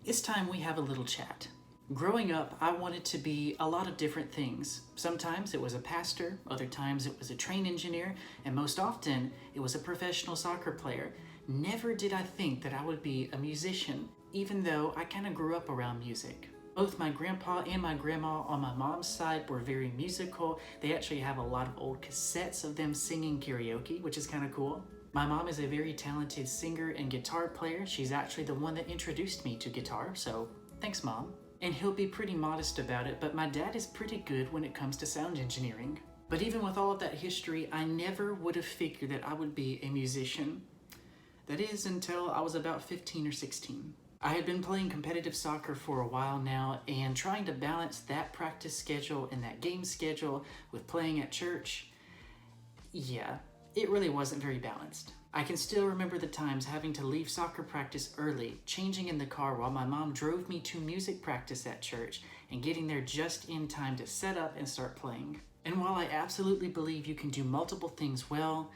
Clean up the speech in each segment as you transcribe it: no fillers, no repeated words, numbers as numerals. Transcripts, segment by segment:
It's time we have a little chat. Growing up, I wanted to be a lot of different things. Sometimes it was a pastor, other times it was a train engineer, and most often it was a professional soccer player. Never did I think that I would be a musician, even though I kind of grew up around music. Both my grandpa and my grandma on my mom's side were very musical. They actually have a lot of old cassettes of them singing karaoke, which is kind of cool. My mom is a very talented singer and guitar player. She's actually the one that introduced me to guitar, so thanks, Mom. And he'll be pretty modest about it, but my dad is pretty good when it comes to sound engineering. But even with all of that history, I never would have figured that I would be a musician. That is until I was about 15 or 16. I had been playing competitive soccer for a while now and trying to balance that practice schedule and that game schedule with playing at church. Yeah, it really wasn't very balanced. I can still remember the times having to leave soccer practice early, changing in the car while my mom drove me to music practice at church, and getting there just in time to set up and start playing. And while I absolutely believe you can do multiple things well,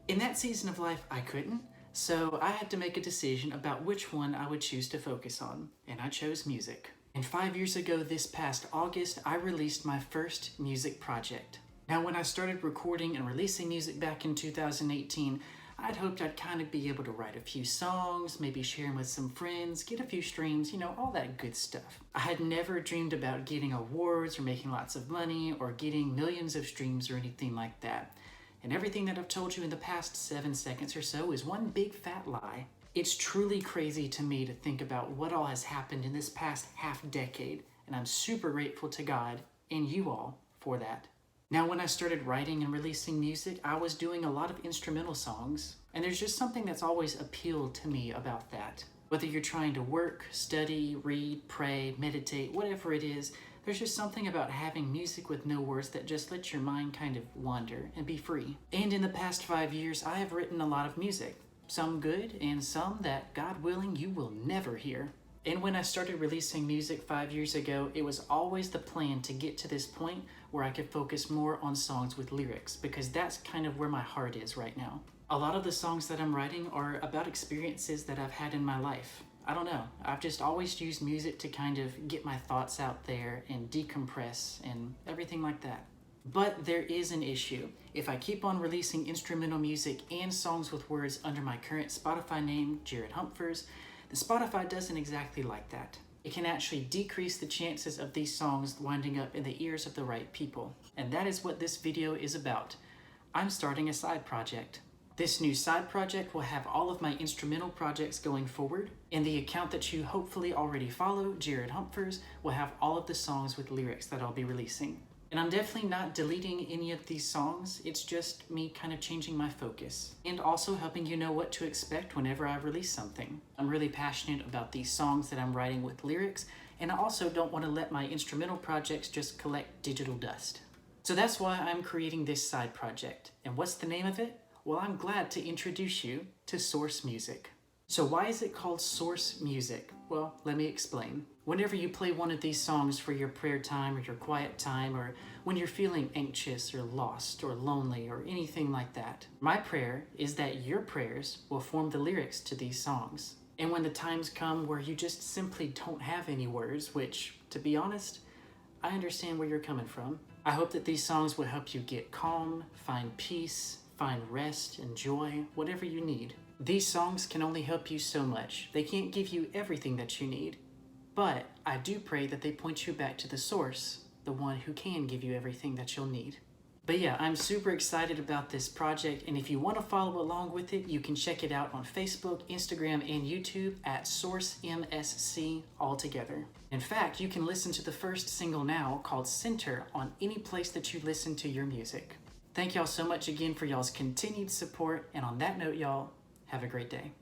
in that season of life I couldn't, so I had to make a decision about which one I would choose to focus on, and I chose music. And 5 years ago this past August, I released my first music project. Now, when I started recording and releasing music back in 2018, I'd hoped I'd kind of be able to write a few songs, maybe share them with some friends, get a few streams, all that good stuff. I had never dreamed about getting awards or making lots of money or getting millions of streams or anything like that. And everything that I've told you in the past 7 seconds or so is one big fat lie. It's truly crazy to me to think about what all has happened in this past half decade, and I'm super grateful to God and you all for that. Now, when I started writing and releasing music, I was doing a lot of instrumental songs, and there's just something that's always appealed to me about that. Whether you're trying to work, study, read, pray, meditate, whatever it is, there's just something about having music with no words that just lets your mind kind of wander and be free. And in the past 5 years, I have written a lot of music. Some good, and some that, God willing, you will never hear. And when I started releasing music 5 years ago, it was always the plan to get to this point where I could focus more on songs with lyrics, because that's kind of where my heart is right now. A lot of the songs that I'm writing are about experiences that I've had in my life. I don't know, I've just always used music to kind of get my thoughts out there and decompress and everything like that. But there is an issue. If I keep on releasing instrumental music and songs with words under my current Spotify name, Jared Humphers, then Spotify doesn't exactly like that. It can actually decrease the chances of these songs winding up in the ears of the right people. And that is what this video is about. I'm starting a side project. This new side project will have all of my instrumental projects going forward, and the account that you hopefully already follow, Jared Humphers, will have all of the songs with lyrics that I'll be releasing. And I'm definitely not deleting any of these songs, it's just me kind of changing my focus. And also helping you know what to expect whenever I release something. I'm really passionate about these songs that I'm writing with lyrics, and I also don't want to let my instrumental projects just collect digital dust. So that's why I'm creating this side project. And what's the name of it? Well, I'm glad to introduce you to Source Music. So why is it called Source Music? Well, let me explain. Whenever you play one of these songs for your prayer time or your quiet time, or when you're feeling anxious or lost or lonely or anything like that, my prayer is that your prayers will form the lyrics to these songs. And when the times come where you just simply don't have any words, which, to be honest, I understand where you're coming from, I hope that these songs will help you get calm, find peace, find rest and joy, whatever you need. These songs can only help you so much. They can't give you everything that you need. But I do pray that they point you back to the source, the one who can give you everything that you'll need. But yeah, I'm super excited about this project, and if you want to follow along with it, you can check it out on Facebook, Instagram, and YouTube at SourceMSC altogether. In fact, you can listen to the first single now called Center on any place that you listen to your music. Thank y'all so much again for y'all's continued support, and on that note, y'all, have a great day.